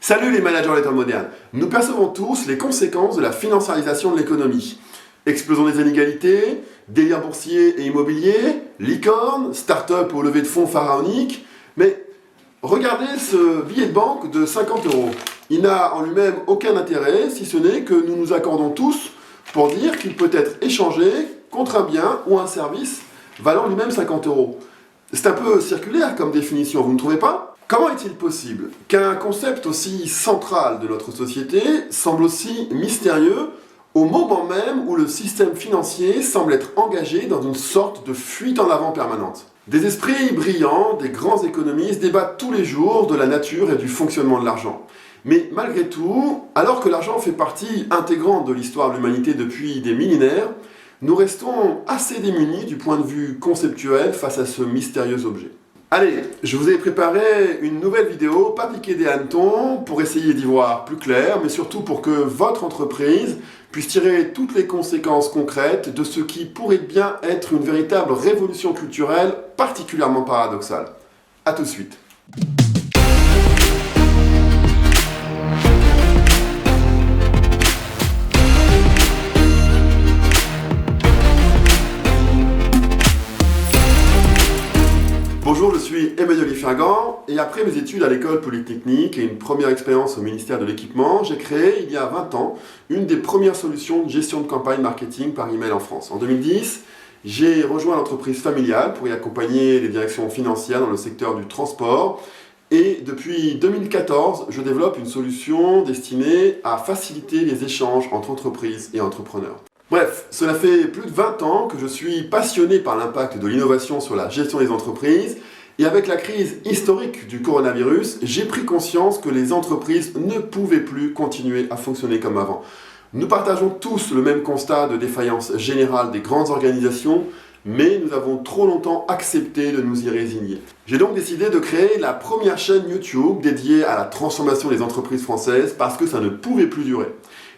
Salut les managers de l'état moderne. Nous percevons tous les conséquences de la financiarisation de l'économie. Explosion des inégalités, délire boursier et immobilier, licorne, start-up au lever de fonds pharaonique. Mais regardez ce billet de banque de 50 euros. Il n'a en lui-même aucun intérêt, si ce n'est que nous nous accordons tous pour dire qu'il peut être échangé contre un bien ou un service valant lui-même 50 euros. C'est un peu circulaire comme définition, vous ne trouvez pas ? Comment est-il possible qu'un concept aussi central de notre société semble aussi mystérieux au moment même où le système financier semble être engagé dans une sorte de fuite en avant permanente? Des esprits brillants, des grands économistes débattent tous les jours de la nature et du fonctionnement de l'argent. Mais malgré tout, alors que l'argent fait partie intégrante de l'histoire de l'humanité depuis des millénaires, nous restons assez démunis du point de vue conceptuel face à ce mystérieux objet. Allez, je vous ai préparé une nouvelle vidéo, pas piquer des hannetons, pour essayer d'y voir plus clair, mais surtout pour que votre entreprise puisse tirer toutes les conséquences concrètes de ce qui pourrait bien être une véritable révolution culturelle particulièrement paradoxale. A tout de suite. Bonjour, je suis Emmanuel Fergan et après mes études à l'école polytechnique et une première expérience au ministère de l'équipement, j'ai créé il y a 20 ans une des premières solutions de gestion de campagne marketing par email en France. En 2010, j'ai rejoint l'entreprise familiale pour y accompagner les directions financières dans le secteur du transport et depuis 2014, je développe une solution destinée à faciliter les échanges entre entreprises et entrepreneurs. Bref, cela fait plus de 20 ans que je suis passionné par l'impact de l'innovation sur la gestion des entreprises et avec la crise historique du coronavirus, j'ai pris conscience que les entreprises ne pouvaient plus continuer à fonctionner comme avant. Nous partageons tous le même constat de défaillance générale des grandes organisations, mais nous avons trop longtemps accepté de nous y résigner. J'ai donc décidé de créer la première chaîne YouTube dédiée à la transformation des entreprises françaises parce que ça ne pouvait plus durer.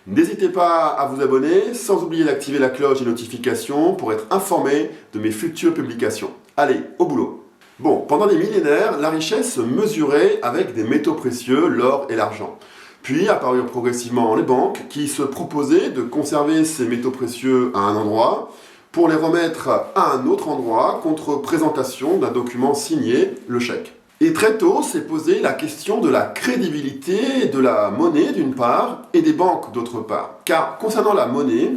N'hésitez pas à vous abonner, sans oublier d'activer la cloche des notifications pour être informé de mes futures publications. Allez, au boulot! Bon, pendant des millénaires, la richesse se mesurait avec des métaux précieux, l'or et l'argent. Puis apparurent progressivement les banques qui se proposaient de conserver ces métaux précieux à un endroit pour les remettre à un autre endroit contre présentation d'un document signé, le chèque. Et très tôt s'est posée la question de la crédibilité de la monnaie d'une part et des banques d'autre part. Car concernant la monnaie,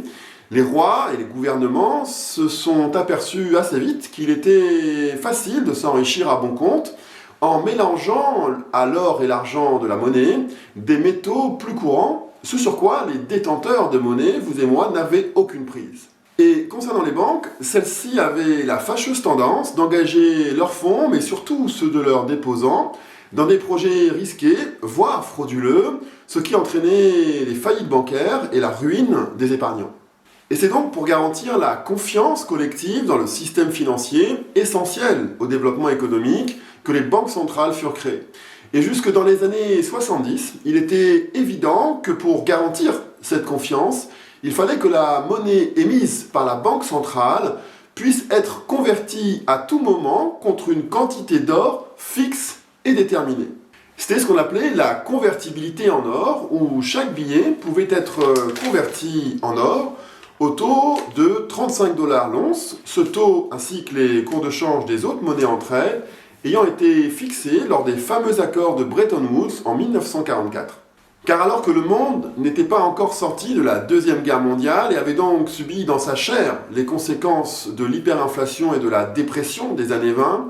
les rois et les gouvernements se sont aperçus assez vite qu'il était facile de s'enrichir à bon compte en mélangeant à l'or et l'argent de la monnaie des métaux plus courants, ce sur quoi les détenteurs de monnaie, vous et moi, n'avaient aucune prise. Et concernant les banques, celles-ci avaient la fâcheuse tendance d'engager leurs fonds, mais surtout ceux de leurs déposants, dans des projets risqués, voire frauduleux, ce qui entraînait les faillites bancaires et la ruine des épargnants. Et c'est donc pour garantir la confiance collective dans le système financier, essentiel au développement économique, que les banques centrales furent créées. Et jusque dans les années 70, il était évident que pour garantir cette confiance, il fallait que la monnaie émise par la banque centrale puisse être convertie à tout moment contre une quantité d'or fixe et déterminée. C'était ce qu'on appelait la convertibilité en or, où chaque billet pouvait être converti en or au taux de 35 $ l'once, ce taux ainsi que les cours de change des autres monnaies entre elles ayant été fixés lors des fameux accords de Bretton Woods en 1944. Car alors que le monde n'était pas encore sorti de la Deuxième Guerre mondiale et avait donc subi dans sa chair les conséquences de l'hyperinflation et de la dépression des années 20,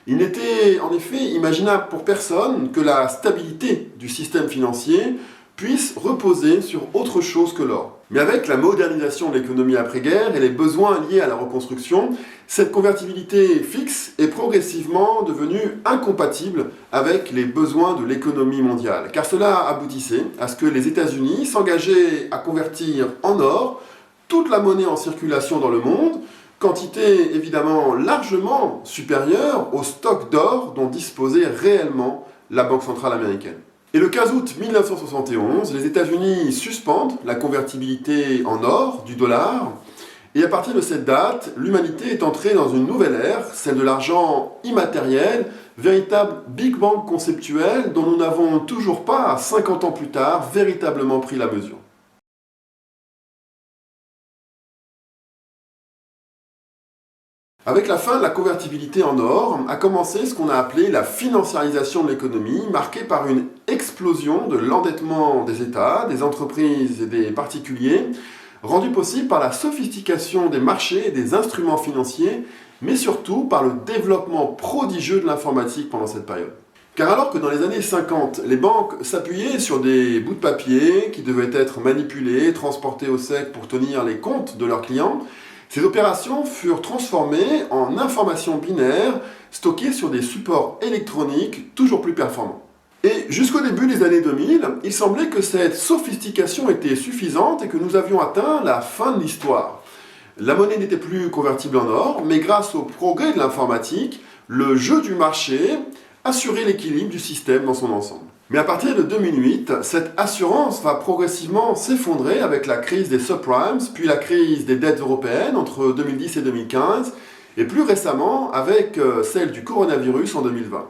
il n'était en effet imaginable pour personne que la stabilité du système financier puisse reposer sur autre chose que l'or. Mais avec la modernisation de l'économie après-guerre et les besoins liés à la reconstruction, cette convertibilité fixe est progressivement devenue incompatible avec les besoins de l'économie mondiale, car cela aboutissait à ce que les États-Unis s'engageaient à convertir en or toute la monnaie en circulation dans le monde, quantité évidemment largement supérieure au stock d'or dont disposait réellement la Banque centrale américaine. Et le 15 août 1971, les États-Unis suspendent la convertibilité en or du dollar, et à partir de cette date, l'humanité est entrée dans une nouvelle ère, celle de l'argent immatériel, véritable Big Bang conceptuel dont nous n'avons toujours pas, 50 ans plus tard, véritablement pris la mesure. Avec la fin de la convertibilité en or, a commencé ce qu'on a appelé la financiarisation de l'économie, marquée par une explosion de l'endettement des États, des entreprises et des particuliers, rendue possible par la sophistication des marchés et des instruments financiers, mais surtout par le développement prodigieux de l'informatique pendant cette période. Car alors que dans les années 50, les banques s'appuyaient sur des bouts de papier qui devaient être manipulés, transportés au sec pour tenir les comptes de leurs clients, ces opérations furent transformées en informations binaires stockées sur des supports électroniques toujours plus performants. Et jusqu'au début des années 2000, il semblait que cette sophistication était suffisante et que nous avions atteint la fin de l'histoire. La monnaie n'était plus convertible en or, mais grâce au progrès de l'informatique, le jeu du marché assurait l'équilibre du système dans son ensemble. Mais à partir de 2008, cette assurance va progressivement s'effondrer avec la crise des subprimes, puis la crise des dettes européennes entre 2010 et 2015, et plus récemment avec celle du coronavirus en 2020.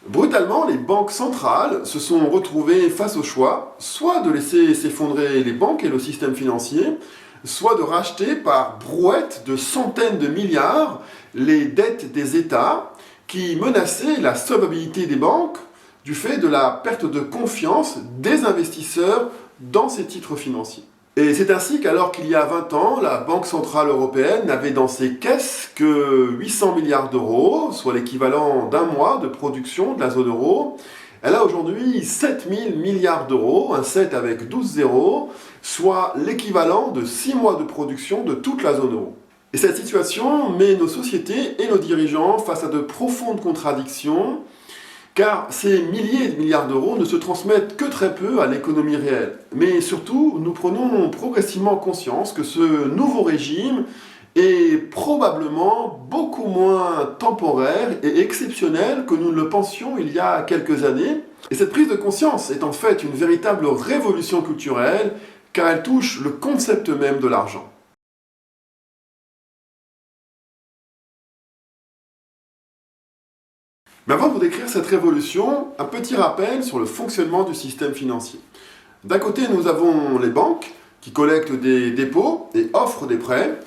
Brutalement, les banques centrales se sont retrouvées face au choix, soit de laisser s'effondrer les banques et le système financier, soit de racheter par brouette de centaines de milliards les dettes des États qui menaçaient la solvabilité des banques du fait de la perte de confiance des investisseurs dans ces titres financiers. Et c'est ainsi qu'alors qu'il y a 20 ans, la Banque Centrale Européenne n'avait dans ses caisses que 800 milliards d'euros, soit l'équivalent d'un mois de production de la zone euro, elle a aujourd'hui 7000 milliards d'euros, un 7 avec 12 zéros, soit l'équivalent de 6 mois de production de toute la zone euro. Et cette situation met nos sociétés et nos dirigeants face à de profondes contradictions, car ces milliers de milliards d'euros ne se transmettent que très peu à l'économie réelle. Mais surtout, nous prenons progressivement conscience que ce nouveau régime est probablement beaucoup moins temporaire et exceptionnel que nous ne le pensions il y a quelques années. Et cette prise de conscience est en fait une véritable révolution culturelle, car elle touche le concept même de l'argent. Mais avant de vous décrire cette révolution, un petit rappel sur le fonctionnement du système financier. D'un côté, nous avons les banques qui collectent des dépôts et offrent des prêts,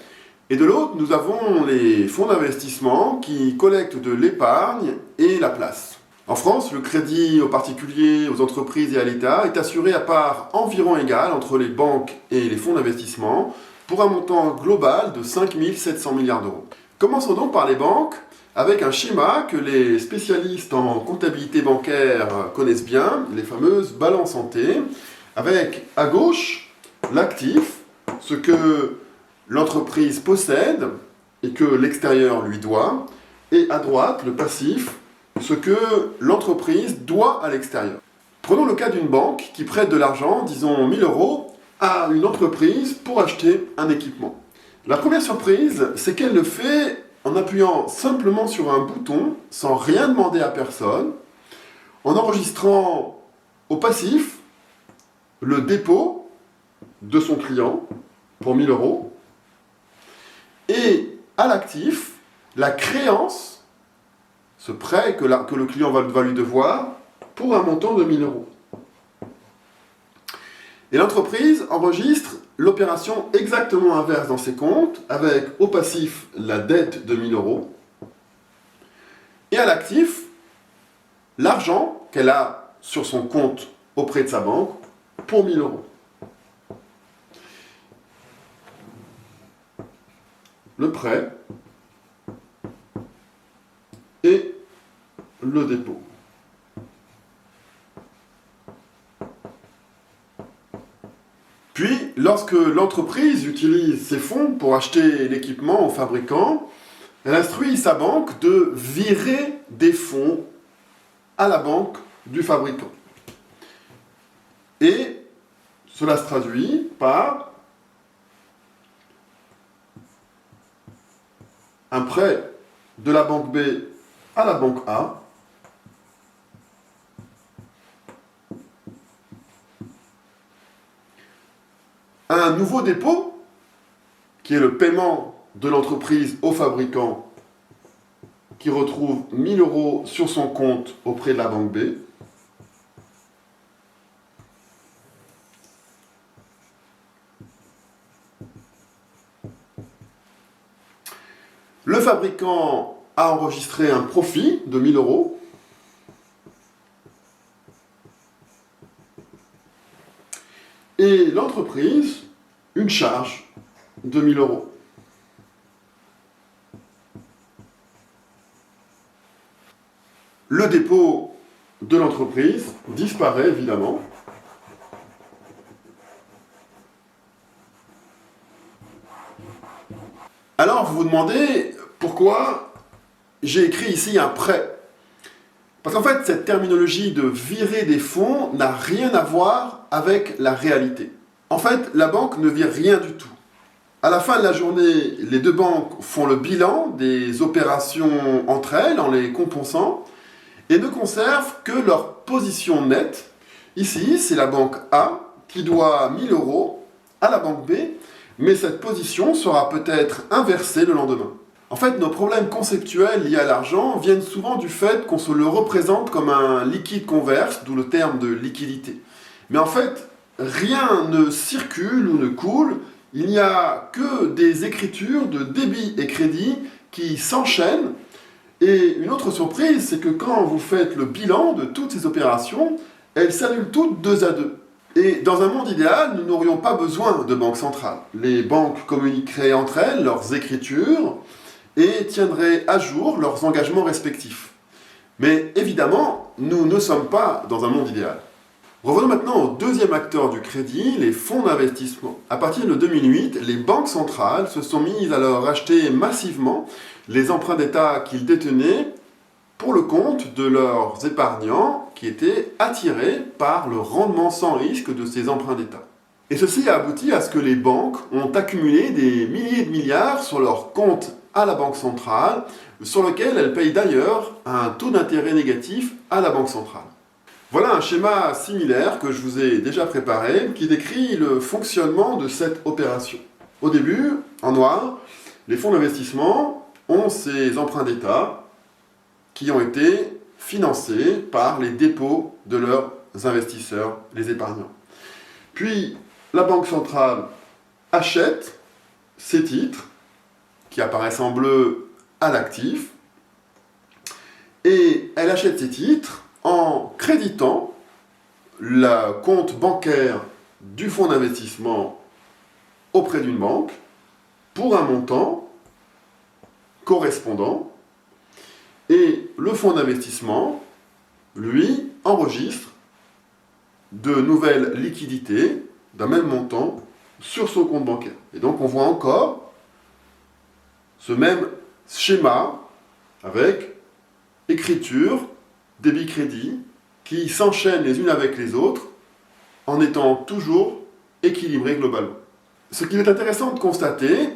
et de l'autre, nous avons les fonds d'investissement qui collectent de l'épargne et la place. En France, le crédit aux particuliers, aux entreprises et à l'État est assuré à part environ égale entre les banques et les fonds d'investissement pour un montant global de 5 700 milliards d'euros. Commençons donc par les banques, avec un schéma que les spécialistes en comptabilité bancaire connaissent bien, les fameuses balances en T, avec à gauche l'actif, ce que l'entreprise possède et que l'extérieur lui doit, et à droite le passif, ce que l'entreprise doit à l'extérieur. Prenons le cas d'une banque qui prête de l'argent, disons 1000 euros, à une entreprise pour acheter un équipement. La première surprise, c'est qu'elle le fait en appuyant simplement sur un bouton, sans rien demander à personne, en enregistrant au passif le dépôt de son client pour 1000 euros, et à l'actif, la créance, ce prêt que le client va lui devoir, pour un montant de 1000 euros. Et l'entreprise enregistre l'opération exactement inverse dans ses comptes, avec au passif la dette de 1000 euros, et à l'actif, l'argent qu'elle a sur son compte auprès de sa banque pour 1000 euros. Le prêt et le dépôt. Puis, lorsque l'entreprise utilise ses fonds pour acheter l'équipement au fabricant, elle instruit sa banque de virer des fonds à la banque du fabricant. Et cela se traduit par un prêt de la banque B à la banque A, un nouveau dépôt, qui est le paiement de l'entreprise au fabricant qui retrouve 1000 € sur son compte auprès de la banque B. Le fabricant a enregistré un profit de 1000 €. Et l'entreprise, une charge de 1000 €. Le dépôt de l'entreprise disparaît évidemment. Alors vous vous demandez pourquoi j'ai écrit ici un prêt. Parce qu'en fait, cette terminologie de virer des fonds n'a rien à voir avec la réalité. En fait, la banque ne vire rien du tout. À la fin de la journée, les deux banques font le bilan des opérations entre elles en les compensant et ne conservent que leur position nette. Ici, c'est la banque A qui doit 1000 € à la banque B, mais cette position sera peut-être inversée le lendemain. En fait, nos problèmes conceptuels liés à l'argent viennent souvent du fait qu'on se le représente comme un liquide converse, d'où le terme de liquidité. Mais en fait, rien ne circule ou ne coule, il n'y a que des écritures de débit et crédit qui s'enchaînent. Et une autre surprise, c'est que quand vous faites le bilan de toutes ces opérations, elles s'annulent toutes 2 à 2. Et dans un monde idéal, nous n'aurions pas besoin de banque centrale. Les banques communiqueraient entre elles leurs écritures et tiendraient à jour leurs engagements respectifs. Mais évidemment, nous ne sommes pas dans un monde idéal. Revenons maintenant au deuxième acteur du crédit, les fonds d'investissement. À partir de 2008, les banques centrales se sont mises à leur acheter massivement les emprunts d'État qu'ils détenaient pour le compte de leurs épargnants qui étaient attirés par le rendement sans risque de ces emprunts d'État. Et ceci a abouti à ce que les banques ont accumulé des milliers de milliards sur leur compte à la Banque centrale, sur lequel elles payent d'ailleurs un taux d'intérêt négatif à la Banque centrale. Voilà un schéma similaire que je vous ai déjà préparé, qui décrit le fonctionnement de cette opération. Au début, en noir, les fonds d'investissement ont ces emprunts d'État qui ont été financés par les dépôts de leurs investisseurs, les épargnants. Puis, la Banque centrale achète ces titres, qui apparaissent en bleu à l'actif, et elle achète ces titres en créditant le compte bancaire du fonds d'investissement auprès d'une banque pour un montant correspondant, et le fonds d'investissement, lui, enregistre de nouvelles liquidités d'un même montant sur son compte bancaire. Et donc on voit encore ce même schéma avec écriture, débit-crédit, qui s'enchaînent les unes avec les autres en étant toujours équilibrés globalement. Ce qu'il est intéressant de constater,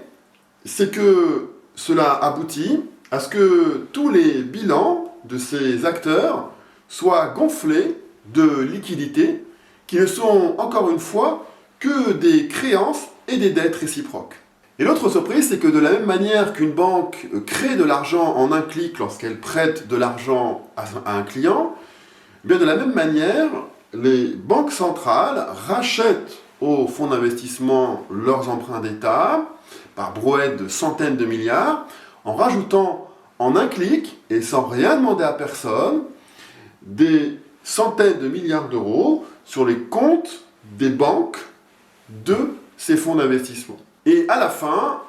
c'est que cela aboutit à ce que tous les bilans de ces acteurs soient gonflés de liquidités qui ne sont encore une fois que des créances et des dettes réciproques. Et l'autre surprise, c'est que de la même manière qu'une banque crée de l'argent en un clic lorsqu'elle prête de l'argent à un client, bien de la même manière, les banques centrales rachètent aux fonds d'investissement leurs emprunts d'État par brouette de centaines de milliards, en rajoutant en un clic, et sans rien demander à personne, des centaines de milliards d'euros sur les comptes des banques de ces fonds d'investissement. Et à la fin,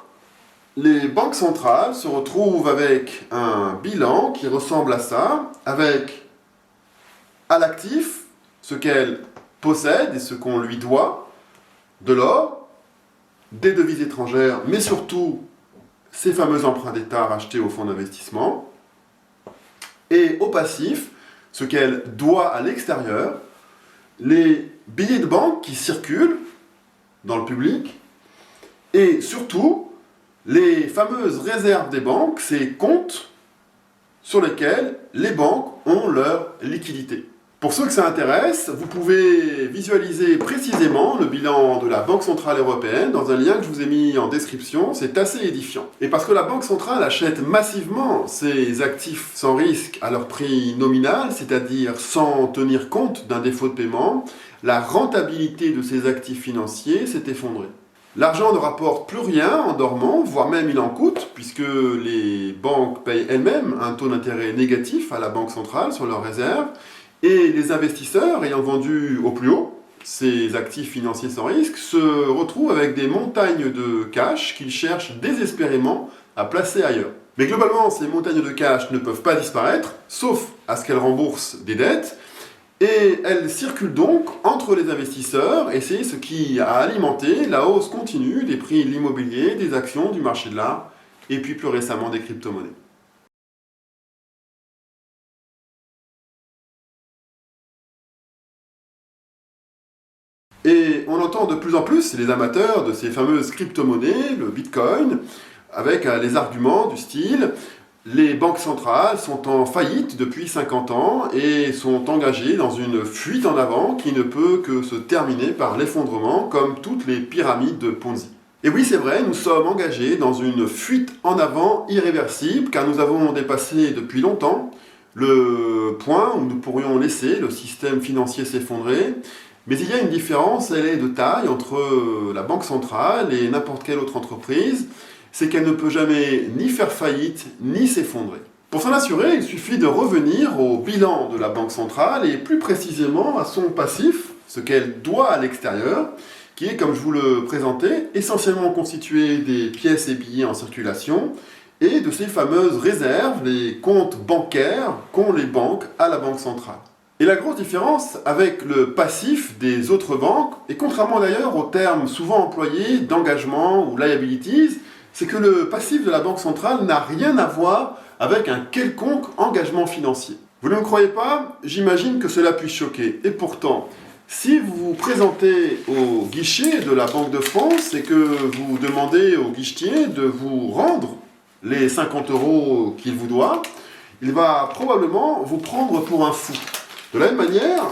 les banques centrales se retrouvent avec un bilan qui ressemble à ça, avec à l'actif ce qu'elles possèdent et ce qu'on lui doit, de l'or, des devises étrangères, mais surtout ces fameux emprunts d'État rachetés aux fonds d'investissement, et au passif, ce qu'elle doit à l'extérieur, les billets de banque qui circulent dans le public, et surtout, les fameuses réserves des banques, ces comptes sur lesquels les banques ont leur liquidité. Pour ceux que ça intéresse, vous pouvez visualiser précisément le bilan de la Banque Centrale Européenne dans un lien que je vous ai mis en description, c'est assez édifiant. Et parce que la Banque Centrale achète massivement ses actifs sans risque à leur prix nominal, c'est-à-dire sans tenir compte d'un défaut de paiement, la rentabilité de ces actifs financiers s'est effondrée. L'argent ne rapporte plus rien en dormant, voire même il en coûte, puisque les banques payent elles-mêmes un taux d'intérêt négatif à la Banque Centrale sur leurs réserves, et les investisseurs ayant vendu au plus haut ces actifs financiers sans risque se retrouvent avec des montagnes de cash qu'ils cherchent désespérément à placer ailleurs. Mais globalement, ces montagnes de cash ne peuvent pas disparaître, sauf à ce qu'elles remboursent des dettes, et elles circulent donc entre les investisseurs, et c'est ce qui a alimenté la hausse continue des prix de l'immobilier, des actions, du marché de l'art, et puis plus récemment des crypto-monnaies. Et on entend de plus en plus les amateurs de ces fameuses crypto-monnaies, le Bitcoin, avec les arguments du style « Les banques centrales sont en faillite depuis 50 ans et sont engagées dans une fuite en avant qui ne peut que se terminer par l'effondrement comme toutes les pyramides de Ponzi ». Et oui, c'est vrai, nous sommes engagés dans une fuite en avant irréversible car nous avons dépassé depuis longtemps le point où nous pourrions laisser le système financier s'effondrer. Mais il y a une différence, elle est de taille, entre la Banque centrale et n'importe quelle autre entreprise, c'est qu'elle ne peut jamais ni faire faillite, ni s'effondrer. Pour s'en assurer, il suffit de revenir au bilan de la Banque centrale et plus précisément à son passif, ce qu'elle doit à l'extérieur, qui est, comme je vous le présentais, essentiellement constitué des pièces et billets en circulation et de ces fameuses réserves, les comptes bancaires qu'ont les banques à la Banque centrale. Et la grosse différence avec le passif des autres banques, et contrairement d'ailleurs aux termes souvent employés d'engagement ou liabilities, c'est que le passif de la Banque centrale n'a rien à voir avec un quelconque engagement financier. Vous ne me croyez pas? J'imagine que cela puisse choquer. Et pourtant, si vous vous présentez au guichet de la Banque de France et que vous demandez au guichetier de vous rendre les 50 € qu'il vous doit, il va probablement vous prendre pour un fou. De la même manière,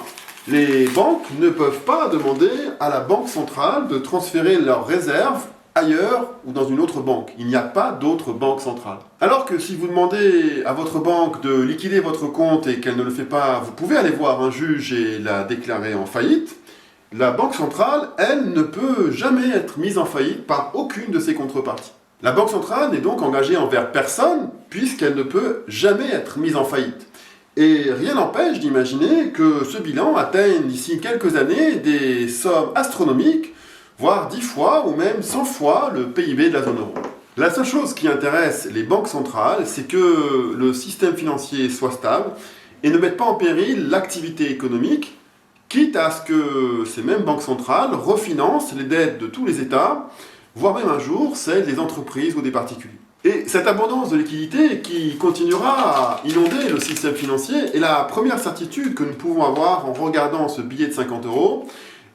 les banques ne peuvent pas demander à la Banque centrale de transférer leurs réserves ailleurs ou dans une autre banque. Il n'y a pas d'autre banque centrale. Alors que si vous demandez à votre banque de liquider votre compte et qu'elle ne le fait pas, vous pouvez aller voir un juge et la déclarer en faillite, la Banque centrale, elle, ne peut jamais être mise en faillite par aucune de ses contreparties. La Banque centrale n'est donc engagée envers personne puisqu'elle ne peut jamais être mise en faillite. Et rien n'empêche d'imaginer que ce bilan atteigne d'ici quelques années des sommes astronomiques, voire 10 fois ou même 100 fois le PIB de la zone euro. La seule chose qui intéresse les banques centrales, c'est que le système financier soit stable et ne mette pas en péril l'activité économique, quitte à ce que ces mêmes banques centrales refinancent les dettes de tous les États, voire même un jour celles des entreprises ou des particuliers. Et cette abondance de liquidité qui continuera à inonder le système financier est la première certitude que nous pouvons avoir en regardant ce billet de 50 €,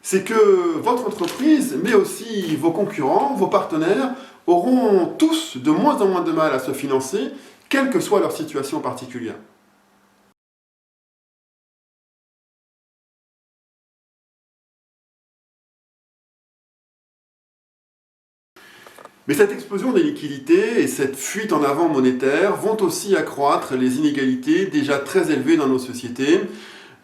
c'est que votre entreprise, mais aussi vos concurrents, vos partenaires, auront tous de moins en moins de mal à se financer, quelle que soit leur situation particulière. Mais cette explosion des liquidités et cette fuite en avant monétaire vont aussi accroître les inégalités déjà très élevées dans nos sociétés,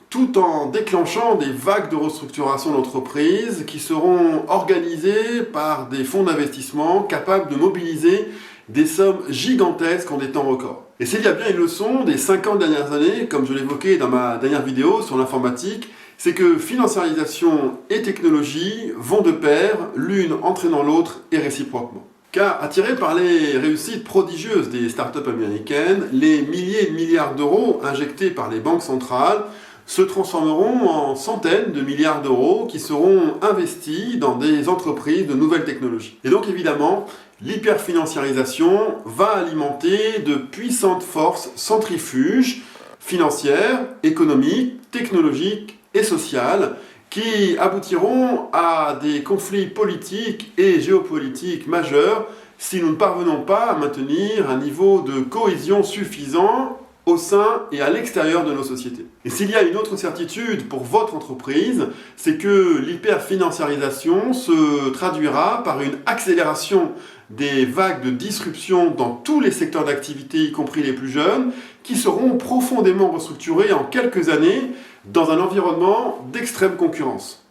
tout en déclenchant des vagues de restructuration d'entreprises qui seront organisées par des fonds d'investissement capables de mobiliser des sommes gigantesques en des temps records. Et s'il y a bien une leçon des 50 dernières années, comme je l'évoquais dans ma dernière vidéo sur l'informatique, c'est que financiarisation et technologie vont de pair, l'une entraînant l'autre et réciproquement. Car, attirés par les réussites prodigieuses des startups américaines, les milliers de milliards d'euros injectés par les banques centrales se transformeront en centaines de milliards d'euros qui seront investis dans des entreprises de nouvelles technologies. Et donc évidemment, l'hyperfinanciarisation va alimenter de puissantes forces centrifuges financières, économiques, technologiques et sociales qui aboutiront à des conflits politiques et géopolitiques majeurs si nous ne parvenons pas à maintenir un niveau de cohésion suffisant au sein et à l'extérieur de nos sociétés. Et s'il y a une autre certitude pour votre entreprise, c'est que l'hyperfinanciarisation se traduira par une accélération des vagues de disruption dans tous les secteurs d'activité, y compris les plus jeunes, qui seront profondément restructurés en quelques années dans un environnement d'extrême concurrence.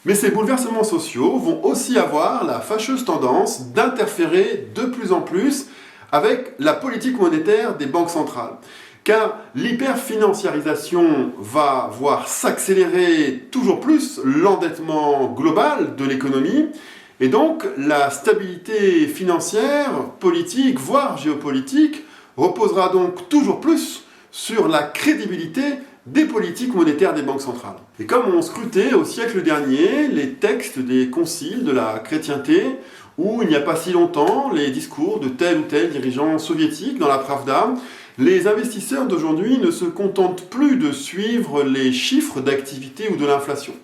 Mais ces bouleversements sociaux vont aussi avoir la fâcheuse tendance d'interférer de plus en plus avec la politique monétaire des banques centrales. Car l'hyperfinanciarisation va voir s'accélérer toujours plus l'endettement global de l'économie, et donc la stabilité financière, politique, voire géopolitique, reposera donc toujours plus sur la crédibilité des politiques monétaires des banques centrales. Et comme on scrutait au siècle dernier les textes des conciles de la chrétienté, ou il n'y a pas si longtemps les discours de tel ou tel dirigeant soviétique dans la Pravda, les investisseurs d'aujourd'hui ne se contentent plus de suivre les chiffres d'activité ou de l'inflation.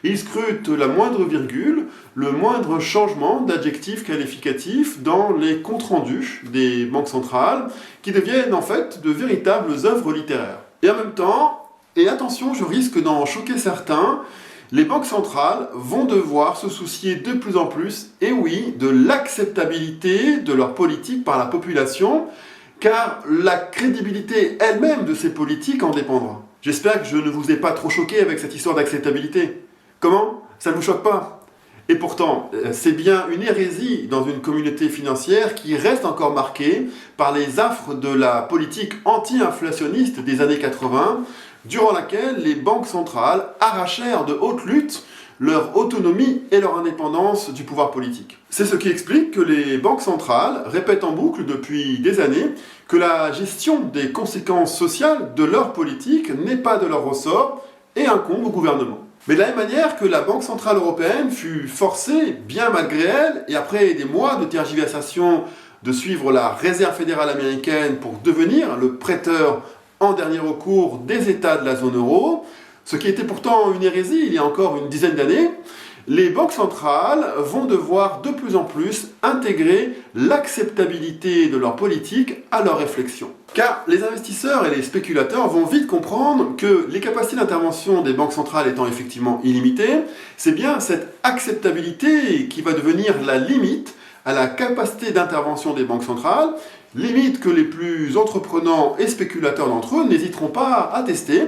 Ils scrutent la moindre virgule, le moindre changement d'adjectif qualificatif dans les comptes rendus des banques centrales, qui deviennent en fait de véritables œuvres littéraires. Et en même temps, et attention, je risque d'en choquer certains, les banques centrales vont devoir se soucier de plus en plus, et oui, de l'acceptabilité de leur politique par la population, car la crédibilité elle-même de ces politiques en dépendra. J'espère que je ne vous ai pas trop choqué avec cette histoire d'acceptabilité. Comment? Ça ne vous choque pas? Et pourtant, c'est bien une hérésie dans une communauté financière qui reste encore marquée par les affres de la politique anti-inflationniste des années 80, durant laquelle les banques centrales arrachèrent de haute lutte leur autonomie et leur indépendance du pouvoir politique. C'est ce qui explique que les banques centrales répètent en boucle depuis des années que la gestion des conséquences sociales de leur politique n'est pas de leur ressort et incombe au gouvernement. Mais de la même manière que la Banque Centrale Européenne fut forcée, bien malgré elle, et après des mois de tergiversation, de suivre la Réserve fédérale américaine pour devenir le prêteur en dernier recours des États de la zone euro, ce qui était pourtant une hérésie il y a encore une dizaine d'années, les banques centrales vont devoir de plus en plus intégrer l'acceptabilité de leur politique à leur réflexion. Car les investisseurs et les spéculateurs vont vite comprendre que les capacités d'intervention des banques centrales étant effectivement illimitées, c'est bien cette acceptabilité qui va devenir la limite à la capacité d'intervention des banques centrales, limite que les plus entreprenants et spéculateurs d'entre eux n'hésiteront pas à tester,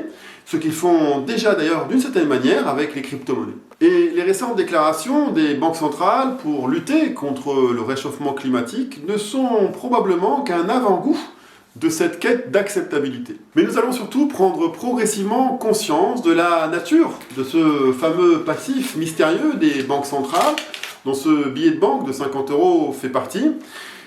ce qu'ils font déjà d'ailleurs d'une certaine manière avec les crypto-monnaies. Et les récentes déclarations des banques centrales pour lutter contre le réchauffement climatique ne sont probablement qu'un avant-goût de cette quête d'acceptabilité. Mais nous allons surtout prendre progressivement conscience de la nature de ce fameux passif mystérieux des banques centrales, dont ce billet de banque de 50 € fait partie.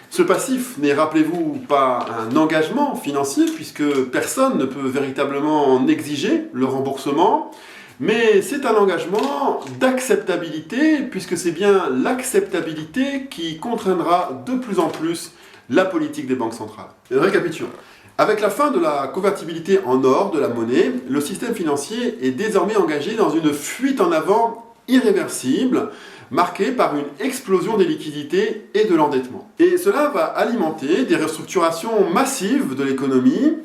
Ce passif n'est, rappelez-vous, pas un engagement financier, puisque personne ne peut véritablement en exiger le remboursement, mais c'est un engagement d'acceptabilité, puisque c'est bien l'acceptabilité qui contraindra de plus en plus la politique des banques centrales. Récapitulons. Avec la fin de la convertibilité en or de la monnaie, le système financier est désormais engagé dans une fuite en avant irréversible, marquée par une explosion des liquidités et de l'endettement. Et cela va alimenter des restructurations massives de l'économie,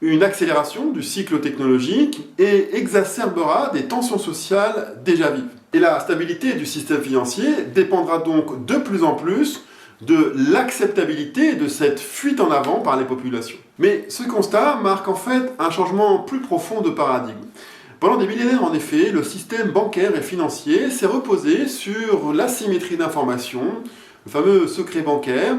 une accélération du cycle technologique et exacerbera des tensions sociales déjà vives. Et la stabilité du système financier dépendra donc de plus en plus de l'acceptabilité de cette fuite en avant par les populations. Mais ce constat marque en fait un changement plus profond de paradigme. Pendant des millénaires, en effet, le système bancaire et financier s'est reposé sur l'asymétrie d'information, le fameux secret bancaire,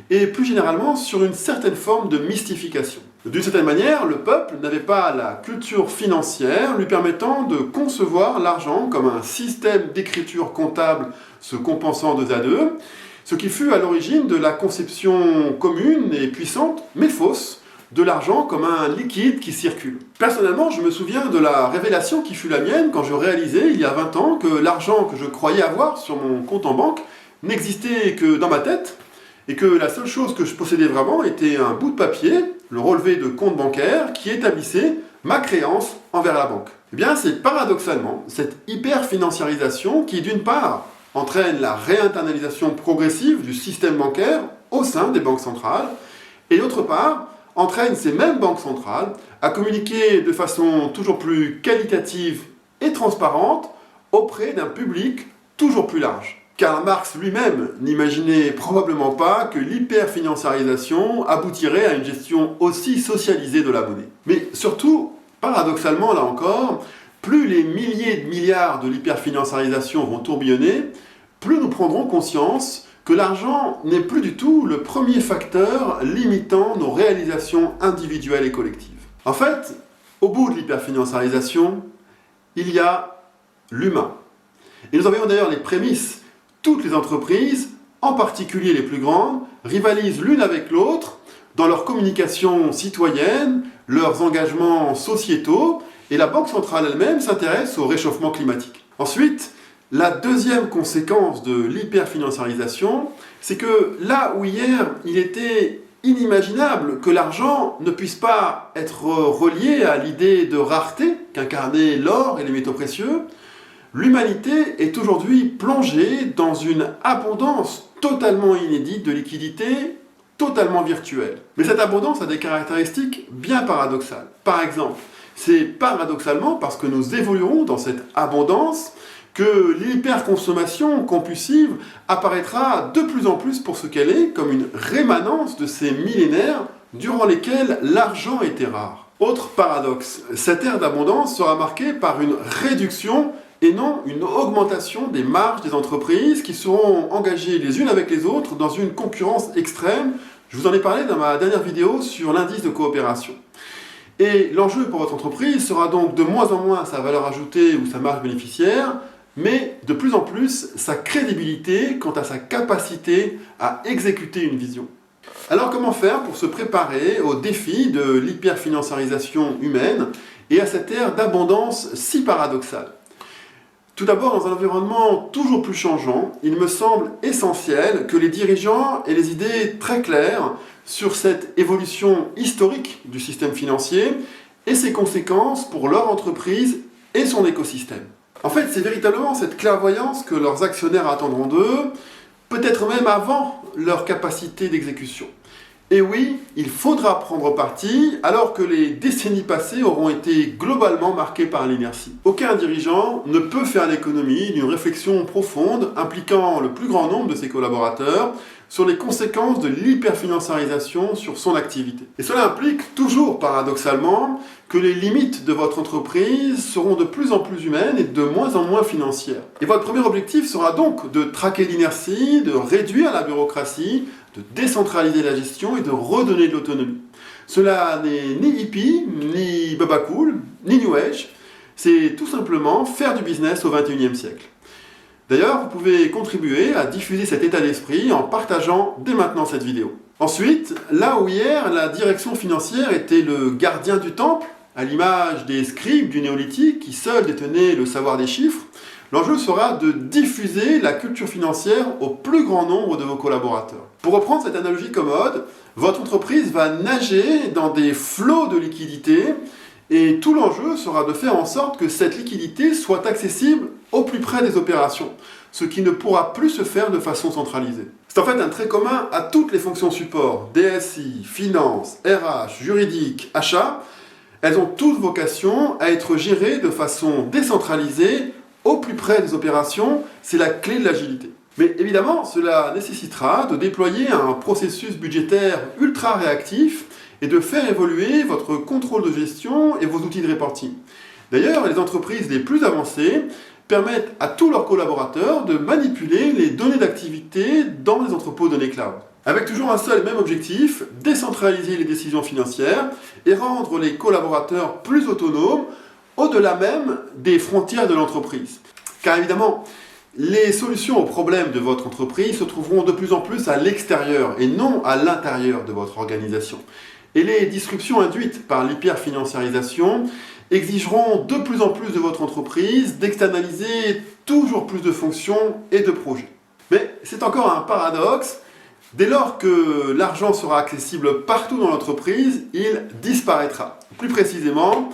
et plus généralement sur une certaine forme de mystification. D'une certaine manière, le peuple n'avait pas la culture financière lui permettant de concevoir l'argent comme un système d'écriture comptable se compensant deux à deux, ce qui fut à l'origine de la conception commune et puissante, mais fausse, de l'argent comme un liquide qui circule. Personnellement, je me souviens de la révélation qui fut la mienne quand je réalisais, il y a 20 ans, que l'argent que je croyais avoir sur mon compte en banque n'existait que dans ma tête, et que la seule chose que je possédais vraiment était un bout de papier, le relevé de compte bancaire, qui établissait ma créance envers la banque. Eh bien, c'est paradoxalement cette hyper-financiarisation qui, d'une part, entraîne la réinternalisation progressive du système bancaire au sein des banques centrales, et d'autre part, entraîne ces mêmes banques centrales à communiquer de façon toujours plus qualitative et transparente auprès d'un public toujours plus large. Karl Marx lui-même n'imaginait probablement pas que l'hyperfinanciarisation aboutirait à une gestion aussi socialisée de la monnaie. Mais surtout, paradoxalement là encore, plus les milliers de milliards de l'hyperfinanciarisation vont tourbillonner, plus nous prendrons conscience que l'argent n'est plus du tout le premier facteur limitant nos réalisations individuelles et collectives. En fait, au bout de l'hyperfinanciarisation, il y a l'humain. Et nous en voyons d'ailleurs les prémices. Toutes les entreprises, en particulier les plus grandes, rivalisent l'une avec l'autre dans leur communication citoyenne, leurs engagements sociétaux, et la Banque centrale elle-même s'intéresse au réchauffement climatique. Ensuite, la deuxième conséquence de l'hyperfinanciarisation, c'est que là où hier il était inimaginable que l'argent ne puisse pas être relié à l'idée de rareté qu'incarnaient l'or et les métaux précieux, l'humanité est aujourd'hui plongée dans une abondance totalement inédite de liquidités, totalement virtuelle. Mais cette abondance a des caractéristiques bien paradoxales. Par exemple, c'est paradoxalement parce que nous évoluerons dans cette abondance que l'hyperconsommation compulsive apparaîtra de plus en plus pour ce qu'elle est, comme une rémanence de ces millénaires durant lesquels l'argent était rare. Autre paradoxe, cette ère d'abondance sera marquée par une réduction et non une augmentation des marges des entreprises qui seront engagées les unes avec les autres dans une concurrence extrême. Je vous en ai parlé dans ma dernière vidéo sur l'indice de coopération. Et l'enjeu pour votre entreprise sera donc de moins en moins sa valeur ajoutée ou sa marge bénéficiaire, mais de plus en plus sa crédibilité quant à sa capacité à exécuter une vision. Alors comment faire pour se préparer au défi de l'hyperfinanciarisation humaine et à cette ère d'abondance si paradoxale ? Tout d'abord, dans un environnement toujours plus changeant, il me semble essentiel que les dirigeants aient les idées très claires sur cette évolution historique du système financier et ses conséquences pour leur entreprise et son écosystème. En fait, c'est véritablement cette clairvoyance que leurs actionnaires attendront d'eux, peut-être même avant leur capacité d'exécution. Et oui, il faudra prendre parti alors que les décennies passées auront été globalement marquées par l'inertie. Aucun dirigeant ne peut faire l'économie d'une réflexion profonde impliquant le plus grand nombre de ses collaborateurs sur les conséquences de l'hyperfinanciarisation sur son activité. Et cela implique toujours paradoxalement que les limites de votre entreprise seront de plus en plus humaines et de moins en moins financières. Et votre premier objectif sera donc de traquer l'inertie, de réduire la bureaucratie, de décentraliser la gestion et de redonner de l'autonomie. Cela n'est ni hippie, ni baba cool, ni new age, c'est tout simplement faire du business au XXIe siècle. D'ailleurs, vous pouvez contribuer à diffuser cet état d'esprit en partageant dès maintenant cette vidéo. Ensuite, là où hier la direction financière était le gardien du temple, à l'image des scribes du néolithique qui seuls détenaient le savoir des chiffres, l'enjeu sera de diffuser la culture financière au plus grand nombre de vos collaborateurs. Pour reprendre cette analogie commode, votre entreprise va nager dans des flots de liquidités et tout l'enjeu sera de faire en sorte que cette liquidité soit accessible au plus près des opérations, ce qui ne pourra plus se faire de façon centralisée. C'est en fait un trait commun à toutes les fonctions support, DSI, finance, RH, juridique, achat. Elles ont toutes vocation à être gérées de façon décentralisée au plus près des opérations, c'est la clé de l'agilité. Mais évidemment, cela nécessitera de déployer un processus budgétaire ultra réactif et de faire évoluer votre contrôle de gestion et vos outils de reporting. D'ailleurs, les entreprises les plus avancées permettent à tous leurs collaborateurs de manipuler les données d'activité dans les entrepôts de données cloud. Avec toujours un seul et même objectif, décentraliser les décisions financières et rendre les collaborateurs plus autonomes au-delà même des frontières de l'entreprise. Car évidemment, les solutions aux problèmes de votre entreprise se trouveront de plus en plus à l'extérieur et non à l'intérieur de votre organisation. Et les disruptions induites par l'hyperfinanciarisation exigeront de plus en plus de votre entreprise d'externaliser toujours plus de fonctions et de projets. Mais c'est encore un paradoxe. Dès lors que l'argent sera accessible partout dans l'entreprise, il disparaîtra. Plus précisément,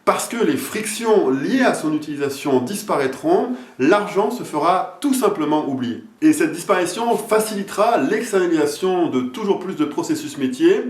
Parce que les frictions liées à son utilisation disparaîtront, l'argent se fera tout simplement oublier. Et cette disparition facilitera l'externalisation de toujours plus de processus métiers,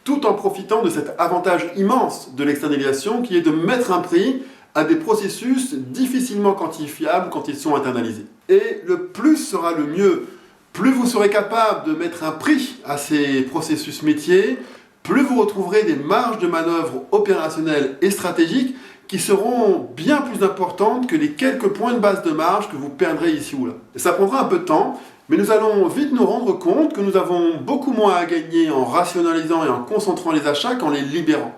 tout en profitant de cet avantage immense de l'externalisation qui est de mettre un prix à des processus difficilement quantifiables quand ils sont internalisés. Et le plus sera le mieux. Plus vous serez capable de mettre un prix à ces processus métiers, plus vous retrouverez des marges de manœuvre opérationnelles et stratégiques qui seront bien plus importantes que les quelques points de base de marge que vous perdrez ici ou là. Et ça prendra un peu de temps, mais nous allons vite nous rendre compte que nous avons beaucoup moins à gagner en rationalisant et en concentrant les achats qu'en les libérant.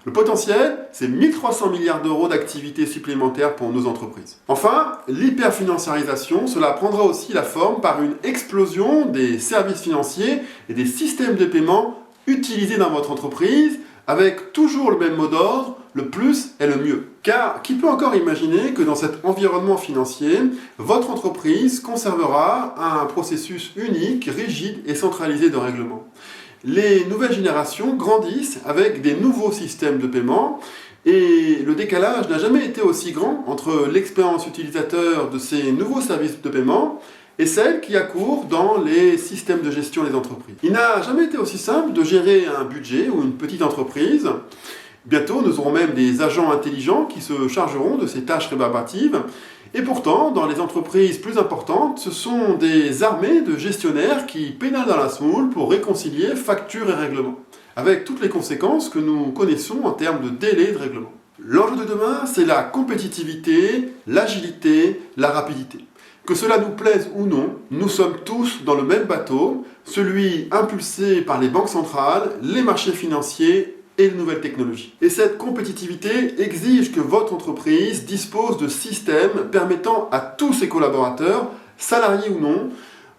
Le potentiel, c'est 1300 milliards d'euros d'activités supplémentaires pour nos entreprises. Enfin, l'hyperfinanciarisation, cela prendra aussi la forme par une explosion des services financiers et des systèmes de paiement utilisés dans votre entreprise, avec toujours le même mot d'ordre, le plus est le mieux. Car qui peut encore imaginer que dans cet environnement financier, votre entreprise conservera un processus unique, rigide et centralisé de règlement? Les nouvelles générations grandissent avec des nouveaux systèmes de paiement et le décalage n'a jamais été aussi grand entre l'expérience utilisateur de ces nouveaux services de paiement et celle qui accourt dans les systèmes de gestion des entreprises. Il n'a jamais été aussi simple de gérer un budget ou une petite entreprise. Bientôt, nous aurons même des agents intelligents qui se chargeront de ces tâches rébarbatives. Et pourtant, dans les entreprises plus importantes, ce sont des armées de gestionnaires qui pédalent dans la semoule pour réconcilier factures et règlements, avec toutes les conséquences que nous connaissons en termes de délai de règlement. L'enjeu de demain, c'est la compétitivité, l'agilité, la rapidité. Que cela nous plaise ou non, nous sommes tous dans le même bateau, celui impulsé par les banques centrales, les marchés financiers et les nouvelles technologies. Et cette compétitivité exige que votre entreprise dispose de systèmes permettant à tous ses collaborateurs, salariés ou non,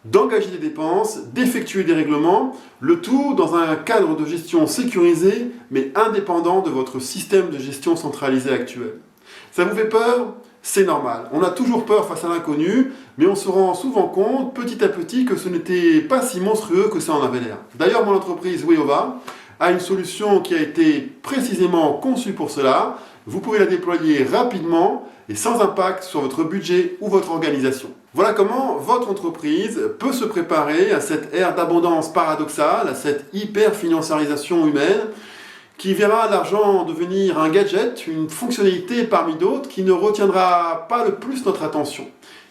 d'engager des dépenses, d'effectuer des règlements, le tout dans un cadre de gestion sécurisé mais indépendant de votre système de gestion centralisé actuel. Ça vous fait peur ? C'est normal. On a toujours peur face à l'inconnu, mais on se rend souvent compte petit à petit que ce n'était pas si monstrueux que ça en avait l'air. D'ailleurs, mon entreprise Weova a une solution qui a été précisément conçue pour cela. Vous pouvez la déployer rapidement et sans impact sur votre budget ou votre organisation. Voilà comment votre entreprise peut se préparer à cette ère d'abondance paradoxale, à cette hyper-financiarisation humaine, qui verra l'argent devenir un gadget, une fonctionnalité parmi d'autres qui ne retiendra pas le plus notre attention.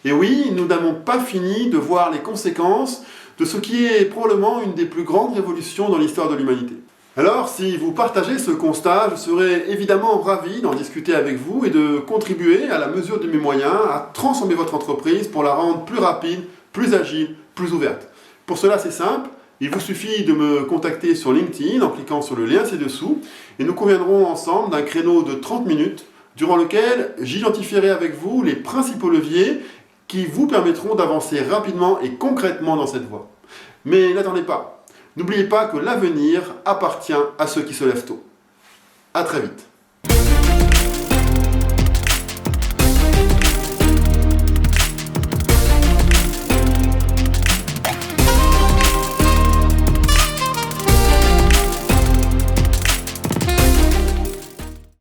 Et oui, nous n'avons pas fini de voir les conséquences de ce qui est probablement une des plus grandes révolutions dans l'histoire de l'humanité. Alors, si vous partagez ce constat, je serais évidemment ravi d'en discuter avec vous et de contribuer à la mesure de mes moyens à transformer votre entreprise pour la rendre plus rapide, plus agile, plus ouverte. Pour cela, c'est simple. Il vous suffit de me contacter sur LinkedIn en cliquant sur le lien ci-dessous et nous conviendrons ensemble d'un créneau de 30 minutes durant lequel j'identifierai avec vous les principaux leviers qui vous permettront d'avancer rapidement et concrètement dans cette voie. Mais n'attendez pas, n'oubliez pas que l'avenir appartient à ceux qui se lèvent tôt. À très vite.